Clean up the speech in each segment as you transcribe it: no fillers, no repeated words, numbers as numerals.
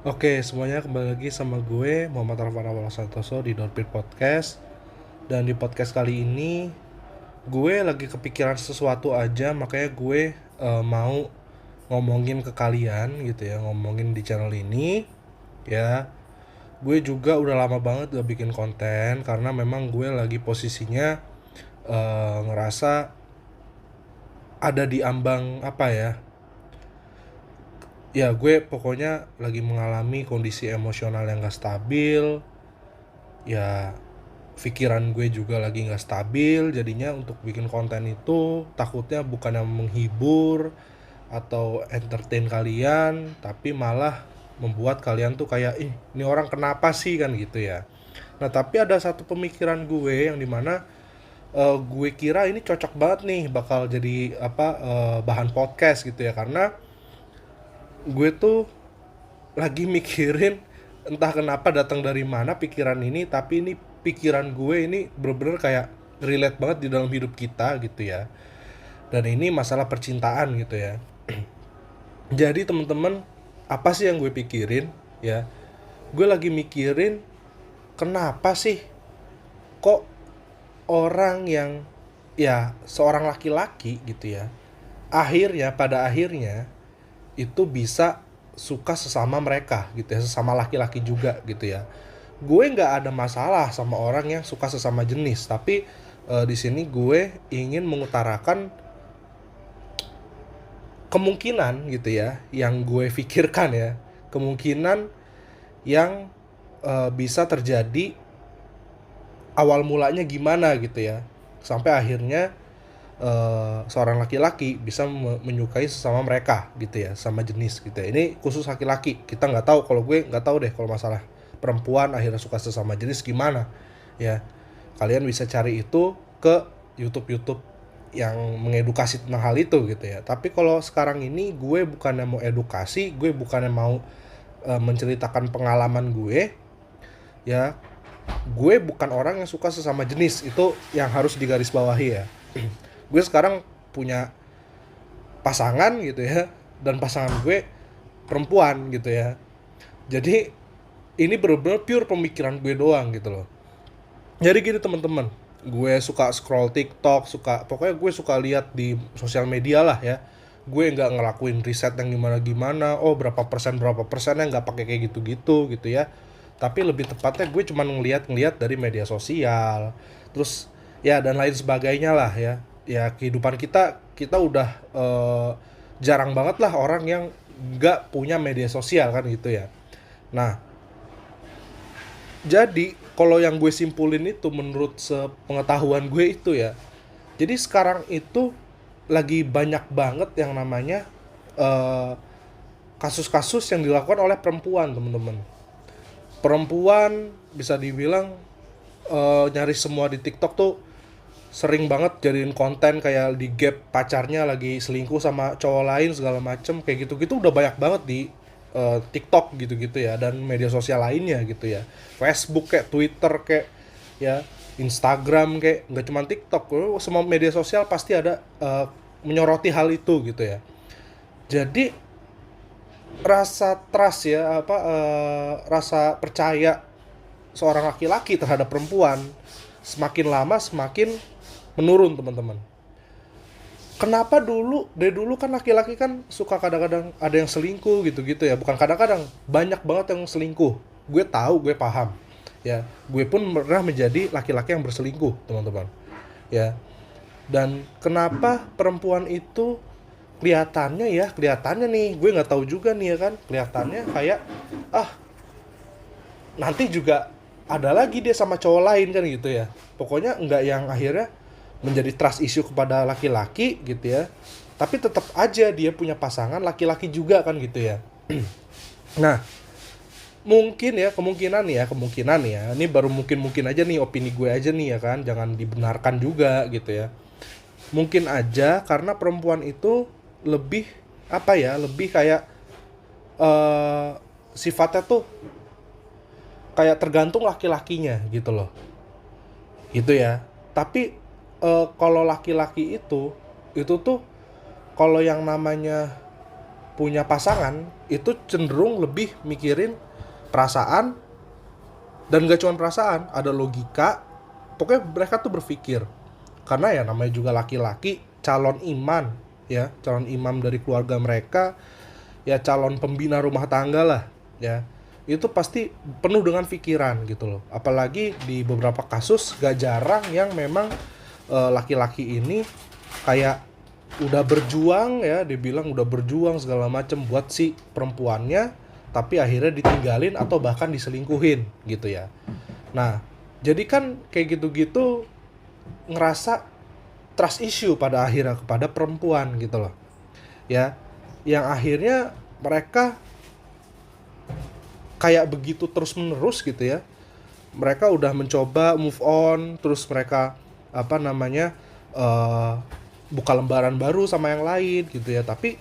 Oke, semuanya kembali lagi sama gue Muhammad Arfan Awal Santoso di Dorpit Podcast. Dan di podcast kali ini gue lagi kepikiran sesuatu aja, makanya gue mau ngomongin ke kalian gitu ya, ngomongin di channel ini ya. Gue juga udah lama banget gak bikin konten karena memang gue lagi posisinya ngerasa ada di ambang apa ya. Ya gue pokoknya lagi mengalami kondisi emosional yang gak stabil. Ya pikiran gue juga lagi nggak stabil, jadinya untuk bikin konten itu takutnya bukannya menghibur atau entertain kalian, tapi malah membuat kalian tuh kayak ini orang kenapa sih kan gitu ya. Nah tapi ada satu pemikiran gue yang dimana gue kira ini cocok banget nih bakal jadi bahan podcast gitu ya, karena gue tuh lagi mikirin entah kenapa datang dari mana pikiran ini, tapi ini pikiran gue ini bener-bener kayak relate banget di dalam hidup kita gitu ya. Dan ini masalah percintaan gitu ya. Jadi teman-teman, apa sih yang gue pikirin ya? Gue lagi mikirin kenapa sih kok orang yang ya seorang laki-laki gitu ya, pada akhirnya itu bisa suka sesama mereka gitu ya, sesama laki-laki juga gitu ya. Gue nggak ada masalah sama orang yang suka sesama jenis, tapi di sini gue ingin mengutarakan kemungkinan gitu ya, yang gue pikirkan ya, kemungkinan yang bisa terjadi awal mulanya gimana gitu ya, sampai akhirnya seorang laki-laki bisa menyukai sesama mereka gitu ya, sama jenis gitu ya. Ini khusus laki-laki, kita nggak tahu, kalau gue nggak tahu deh kalau masalah perempuan akhirnya suka sesama jenis gimana ya. Kalian bisa cari itu ke YouTube yang mengedukasi tentang hal itu gitu ya. Tapi kalau sekarang ini gue bukannya mau edukasi, gue bukannya mau menceritakan pengalaman gue ya. Gue bukan orang yang suka sesama jenis, itu yang harus digarisbawahi ya. Gue sekarang punya pasangan gitu ya, dan pasangan gue perempuan gitu ya. Jadi ini bener-bener pure pemikiran gue doang gitu loh. Jadi gini teman-teman, gue suka scroll TikTok, pokoknya gue suka lihat di sosial media lah ya. Gue nggak ngelakuin riset yang gimana-gimana, oh berapa persennya nggak pakai kayak gitu-gitu gitu ya. Tapi lebih tepatnya gue cuma ngeliat dari media sosial, terus ya dan lain sebagainya lah ya. Ya kehidupan kita udah jarang banget lah orang yang nggak punya media sosial kan gitu ya. Nah, jadi kalau yang gue simpulin itu menurut sepengetahuan gue itu ya, jadi sekarang itu lagi banyak banget yang namanya eh, kasus-kasus yang dilakukan oleh perempuan, teman-teman. Perempuan bisa dibilang nyaris semua di TikTok tuh sering banget jadiin konten kayak di gap pacarnya lagi selingkuh sama cowok lain segala macem, kayak gitu-gitu udah banyak banget di TikTok gitu-gitu ya, dan media sosial lainnya gitu ya, Facebook kayak Twitter kayak ya, Instagram kayak, nggak cuma TikTok, semua media sosial pasti ada menyoroti hal itu gitu ya. Jadi rasa trust ya, rasa percaya seorang laki-laki terhadap perempuan semakin lama semakin menurun, teman-teman. Kenapa dari dulu kan laki-laki kan suka kadang-kadang ada yang selingkuh gitu-gitu ya, bukan kadang-kadang, banyak banget yang selingkuh. Gue tahu, gue paham ya, gue pun pernah menjadi laki-laki yang berselingkuh, teman-teman ya. Dan kenapa perempuan itu kelihatannya nih, gue nggak tahu juga nih ya kan, kelihatannya kayak ah nanti juga ada lagi dia sama cowok lain kan gitu ya. Pokoknya nggak yang akhirnya menjadi trust issue kepada laki-laki gitu ya, tapi tetap aja dia punya pasangan laki-laki juga kan gitu ya. Nah, mungkin ya, kemungkinan ya, ini baru mungkin aja nih, opini gue aja nih ya kan, jangan dibenarkan juga gitu ya. Mungkin aja karena perempuan itu lebih apa ya, lebih kayak eh sifatnya tuh kayak tergantung laki-lakinya gitu loh, gitu ya. Tapi kalau laki-laki itu tuh, kalau yang namanya punya pasangan itu cenderung lebih mikirin perasaan, dan gak cuma perasaan, ada logika. Pokoknya mereka tuh berpikir, karena ya namanya juga laki-laki, calon iman ya, calon imam dari keluarga mereka, ya calon pembina rumah tangga lah ya, itu pasti penuh dengan pikiran gitu loh. Apalagi di beberapa kasus gak jarang yang memang laki-laki ini kayak udah berjuang ya, dibilang udah berjuang segala macem buat si perempuannya, tapi akhirnya ditinggalin atau bahkan diselingkuhin gitu ya. Nah, jadi kan kayak gitu-gitu ngerasa trust issue pada akhirnya kepada perempuan gitu loh. Ya, yang akhirnya mereka kayak begitu terus-menerus gitu ya. Mereka udah mencoba move on, terus mereka apa namanya buka lembaran baru sama yang lain gitu ya, tapi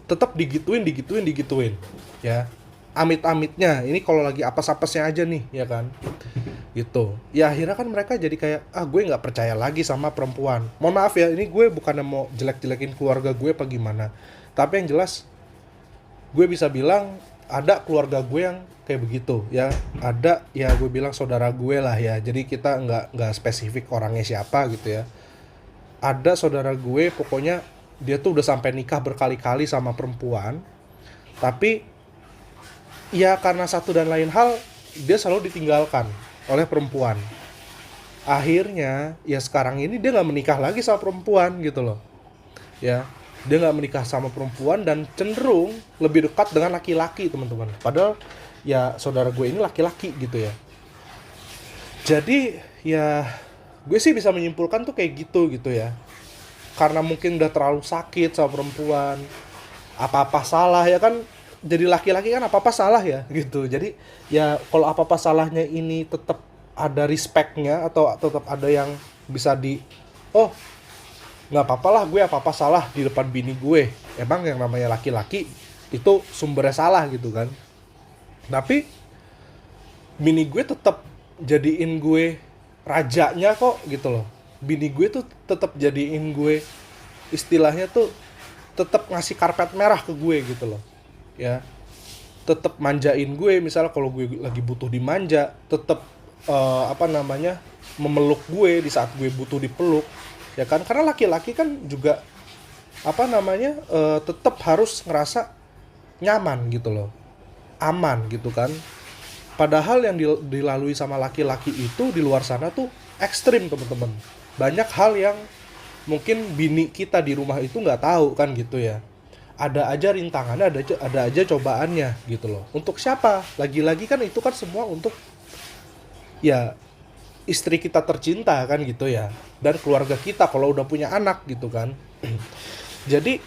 tetap digituin ya. Amit-amitnya ini kalau lagi apes-apesnya aja nih ya kan, gitu ya. Akhirnya kan mereka jadi kayak, gue nggak percaya lagi sama perempuan. Mohon maaf ya, ini gue bukannya mau jelek-jelekin keluarga gue apa gimana, tapi yang jelas gue bisa bilang ada keluarga gue yang kayak begitu ya. Ada ya, gue bilang saudara gue lah ya, jadi kita nggak spesifik orangnya siapa gitu ya. Ada saudara gue, pokoknya dia tuh udah sampai nikah berkali-kali sama perempuan, tapi ya karena satu dan lain hal dia selalu ditinggalkan oleh perempuan. Akhirnya ya sekarang ini dia nggak menikah lagi sama perempuan gitu loh ya. Dia nggak menikah sama perempuan dan cenderung lebih dekat dengan laki-laki, teman-teman. Padahal ya saudara gue ini laki-laki gitu ya. Jadi ya gue sih bisa menyimpulkan tuh kayak gitu ya. Karena mungkin udah terlalu sakit sama perempuan, apa-apa salah ya kan. Jadi laki-laki kan apa-apa salah ya gitu. Jadi ya kalau apa-apa salahnya ini tetap ada respectnya, atau tetap ada yang bisa nggak apa-apa lah gue apa-apa salah di depan bini gue. Emang yang namanya laki-laki itu sumbernya salah gitu kan. Tapi bini gue tetap jadiin gue rajanya kok gitu loh. Bini gue tuh tetap jadiin gue, istilahnya tuh tetap ngasih karpet merah ke gue gitu loh ya. Tetap manjain gue, misalnya kalau gue lagi butuh dimanja, tetap memeluk gue di saat gue butuh dipeluk ya kan. Karena laki-laki kan juga tetap harus ngerasa nyaman gitu loh, aman gitu kan. Padahal yang dilalui sama laki-laki itu di luar sana tuh ekstrim, teman-teman. Banyak hal yang mungkin bini kita di rumah itu nggak tahu kan gitu ya. Ada aja rintangannya, ada aja cobaannya gitu loh. Untuk siapa? Lagi-lagi kan itu kan semua untuk ya istri kita tercinta kan gitu ya, dan keluarga kita kalau udah punya anak gitu kan. Jadi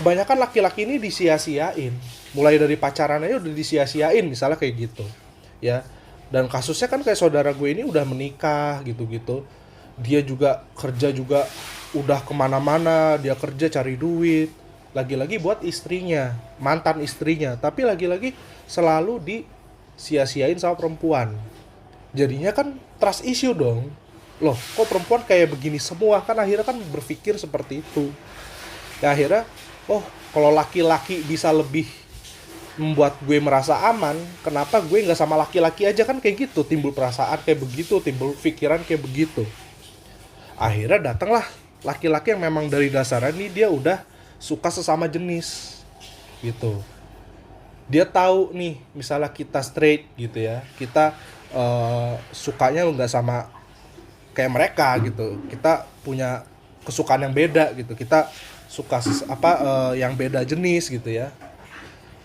kebanyakan laki-laki ini disia-siain, mulai dari pacaran aja udah disia-siain misalnya kayak gitu ya. Dan kasusnya kan kayak saudara gue ini udah menikah gitu-gitu, dia juga kerja juga udah kemana-mana, dia kerja cari duit, lagi-lagi buat istrinya, mantan istrinya, tapi lagi-lagi selalu disia-siain sama perempuan. Jadinya kan trust issue dong. Loh, kok perempuan kayak begini semua? Kan akhirnya kan berpikir seperti itu. Ya akhirnya, kalau laki-laki bisa lebih membuat gue merasa aman, kenapa gue nggak sama laki-laki aja? Kan kayak gitu, timbul perasaan kayak begitu, timbul pikiran kayak begitu. Akhirnya datanglah laki-laki yang memang dari dasarnya nih dia udah suka sesama jenis gitu. Dia tahu nih, misalnya kita straight gitu ya, kita sukanya nggak sama kayak mereka gitu, kita punya kesukaan yang beda gitu, kita suka yang beda jenis gitu ya.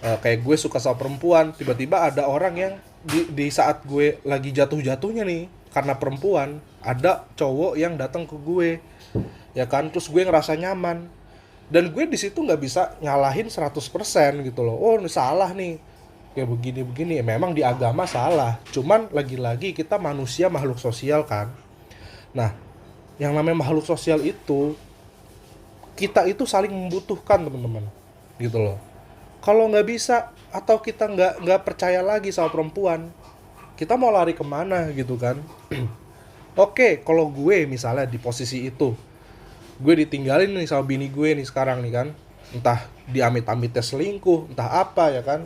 Kayak gue suka sama perempuan, tiba-tiba ada orang yang di saat gue lagi jatuh-jatuhnya nih karena perempuan, ada cowok yang datang ke gue ya kan, terus gue ngerasa nyaman. Dan gue di situ nggak bisa nyalahin 100% gitu loh. Oh, ini salah nih, kayak begini-begini. Memang di agama salah. Cuman lagi-lagi kita manusia, makhluk sosial kan. Nah, yang namanya makhluk sosial itu, kita itu saling membutuhkan, teman-teman. Gitu loh. Kalau nggak bisa, atau kita nggak percaya lagi sama perempuan, kita mau lari kemana gitu kan. Oke, kalau gue misalnya di posisi itu, gue ditinggalin nih sama bini gue nih sekarang nih kan, entah dia amit-amitnya selingkuh, entah apa ya kan.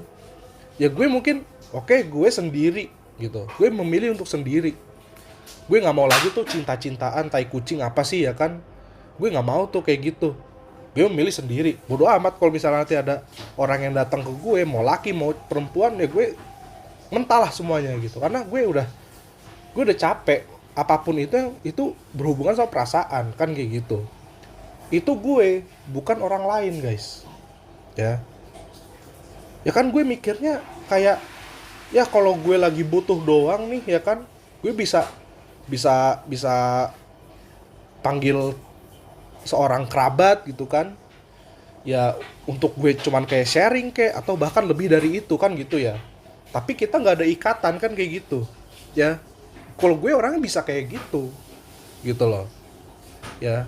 Ya gue mungkin oke, gue sendiri gitu, gue memilih untuk sendiri. Gue nggak mau lagi tuh cinta-cintaan tai kucing apa sih ya kan. Gue nggak mau tuh kayak gitu. Gue memilih sendiri. Bodoh amat kalau misalnya nanti ada orang yang datang ke gue, mau laki mau perempuan, ya gue mentahlah semuanya gitu. Karena gue udah capek. Apapun itu berhubungan sama perasaan kan kayak gitu. Itu gue, bukan orang lain guys. Ya, ya kan gue mikirnya kayak, ya kalau gue lagi butuh doang nih ya kan, gue bisa bisa bisa panggil seorang kerabat gitu kan, ya untuk gue cuman kayak sharing kayak, atau bahkan lebih dari itu kan gitu ya. Tapi kita nggak ada ikatan kan kayak gitu ya. Kalau gue orangnya bisa kayak gitu loh ya.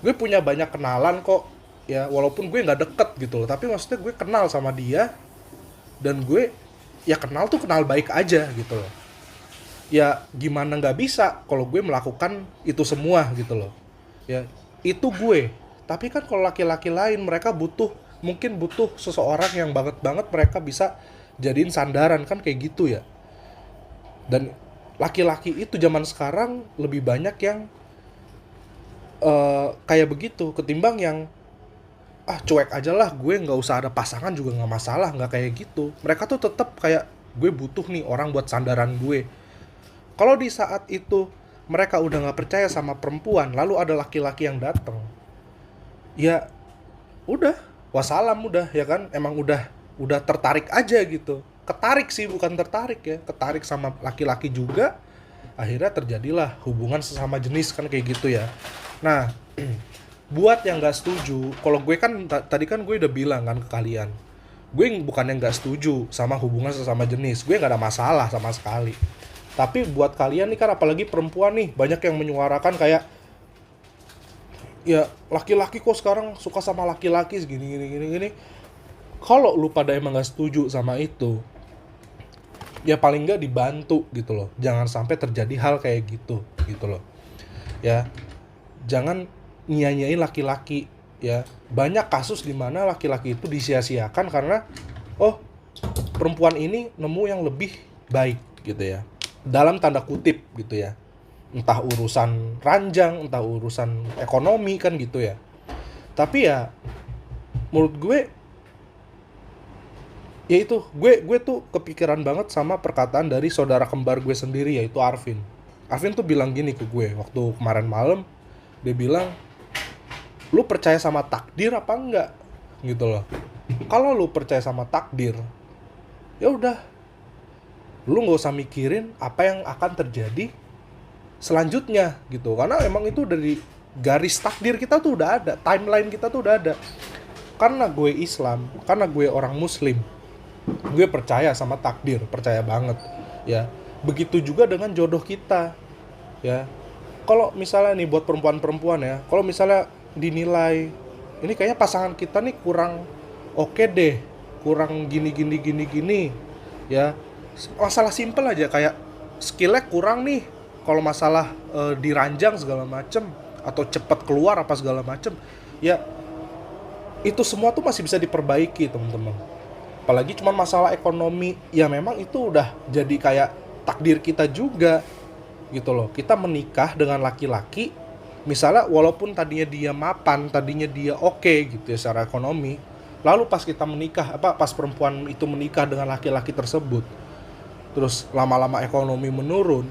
Gue punya banyak kenalan kok ya, walaupun gue nggak deket gitu loh, tapi maksudnya gue kenal sama dia. Dan gue ya kenal tuh kenal baik aja gitu loh. Ya gimana nggak bisa kalau gue melakukan itu semua gitu loh ya. Itu gue. Tapi kan kalau laki-laki lain, mereka mungkin butuh seseorang yang banget mereka bisa jadiin sandaran kan kayak gitu ya. Dan laki-laki itu zaman sekarang lebih banyak yang kayak begitu ketimbang yang cuek aja lah, gue nggak usah ada pasangan juga nggak masalah. Nggak kayak gitu. Mereka tuh tetap kayak, gue butuh nih orang buat sandaran gue. Kalau di saat itu mereka udah nggak percaya sama perempuan, lalu ada laki-laki yang datang, ya udah wassalam udah ya kan. Emang udah tertarik aja gitu. Ketarik sih, bukan tertarik ya, ketarik sama laki-laki juga. Akhirnya terjadilah hubungan sesama jenis kan kayak gitu ya. Nah, buat yang nggak setuju, kalau gue kan tadi kan gue udah bilang kan ke kalian, gue bukan yang nggak setuju sama hubungan sesama jenis, gue nggak ada masalah sama sekali. Tapi buat kalian nih kan, apalagi perempuan nih, banyak yang menyuarakan kayak, ya laki-laki kok sekarang suka sama laki-laki segini gini. Kalau lu pada emang nggak setuju sama itu, ya paling nggak dibantu gitu loh. Jangan sampai terjadi hal kayak gitu loh. Ya, jangan nyanyain laki-laki ya. Banyak kasus di mana laki-laki itu disia-siakan karena perempuan ini nemu yang lebih baik gitu ya. Dalam tanda kutip gitu ya. Entah urusan ranjang, entah urusan ekonomi kan gitu ya. Tapi ya menurut gue, ya itu, gue tuh kepikiran banget sama perkataan dari saudara kembar gue sendiri, yaitu Arvin. Arvin tuh bilang gini ke gue waktu kemarin malam. Dia bilang, lu percaya sama takdir apa enggak gitu loh. Kalau lu percaya sama takdir, ya udah, lu nggak usah mikirin apa yang akan terjadi selanjutnya gitu. Karena emang itu dari garis takdir kita tuh udah ada, timeline kita tuh udah ada. Karena gue Islam, karena gue orang Muslim, gue percaya sama takdir, percaya banget ya. Begitu juga dengan jodoh kita ya. Kalau misalnya nih buat perempuan-perempuan ya, kalau misalnya dinilai ini kayaknya pasangan kita nih kurang oke deh, kurang gini ya. Masalah simpel aja kayak skillnya kurang nih, kalau masalah diranjang segala macem, atau cepet keluar apa segala macem ya, itu semua tuh masih bisa diperbaiki teman-teman. Apalagi cuma masalah ekonomi, ya memang itu udah jadi kayak takdir kita juga gitu loh. Kita menikah dengan laki-laki, misalnya walaupun tadinya dia mapan, tadinya dia oke gitu ya secara ekonomi, lalu pas kita menikah, pas perempuan itu menikah dengan laki-laki tersebut, terus lama-lama ekonomi menurun,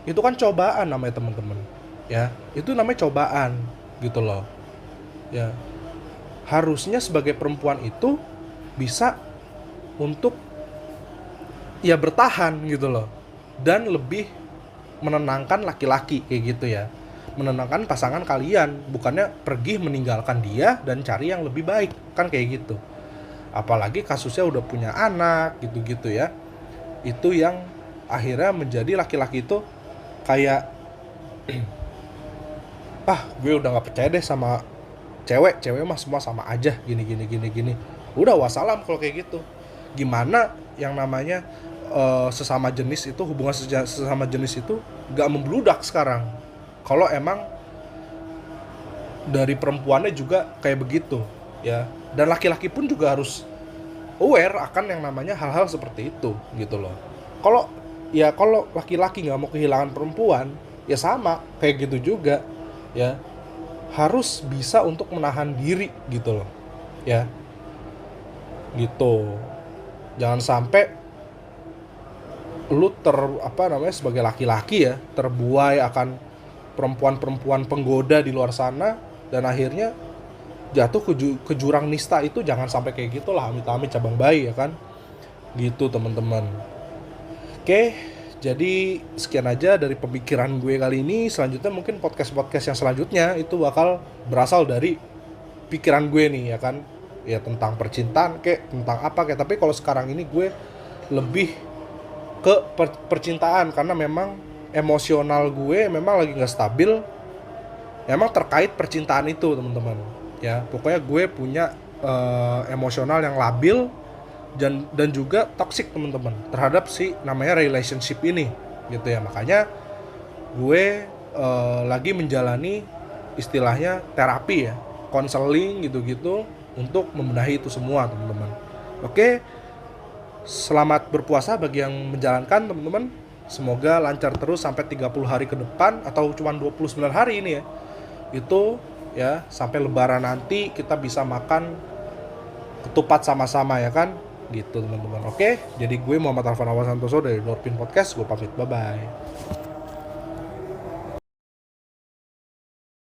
itu kan cobaan namanya teman-teman ya. Itu namanya cobaan gitu loh ya. Harusnya sebagai perempuan itu bisa untuk ya bertahan gitu loh, dan lebih menenangkan laki-laki kayak gitu ya, menenangkan pasangan kalian, bukannya pergi meninggalkan dia dan cari yang lebih baik kan kayak gitu. Apalagi kasusnya udah punya anak gitu-gitu ya. Itu yang akhirnya menjadi laki-laki itu kayak gue udah nggak percaya deh sama cewek mah semua sama aja gini. Udah wassalam kalau kayak gitu. Gimana yang namanya sesama jenis itu, hubungan sesama jenis itu gak membludak sekarang kalau emang dari perempuannya juga kayak begitu ya. Dan laki-laki pun juga harus aware akan yang namanya hal-hal seperti itu gitu loh. Kalau laki-laki nggak mau kehilangan perempuan, ya sama kayak gitu juga, ya harus bisa untuk menahan diri gitu loh, ya gitu. Jangan sampai lu sebagai laki-laki ya terbuai akan perempuan-perempuan penggoda di luar sana dan akhirnya jatuh ke jurang nista itu. Jangan sampai kayak gitulah, amit-amit cabang bayi ya kan, gitu teman-teman. Oke, jadi sekian aja dari pemikiran gue kali ini. Selanjutnya mungkin podcast-podcast yang selanjutnya itu bakal berasal dari pikiran gue nih ya kan, ya tentang percintaan kayak tentang apa kayak. Tapi kalau sekarang ini gue lebih ke percintaan karena memang emosional gue memang lagi nggak stabil, memang terkait percintaan itu teman-teman. Ya pokoknya gue punya emosional yang labil dan juga toxic teman-teman terhadap si namanya relationship ini gitu ya. Makanya gue lagi menjalani istilahnya terapi ya, konseling gitu-gitu untuk membenahi itu semua teman-teman. Oke, selamat berpuasa bagi yang menjalankan teman-teman. Semoga lancar terus sampai 30 hari ke depan atau cuma 29 hari ini ya. Itu ya sampai lebaran nanti kita bisa makan ketupat sama-sama ya kan. Gitu teman-teman. Oke, jadi gue Muhammad Arfan Awan Santoso dari Dorpin Podcast. Gue pamit, bye-bye.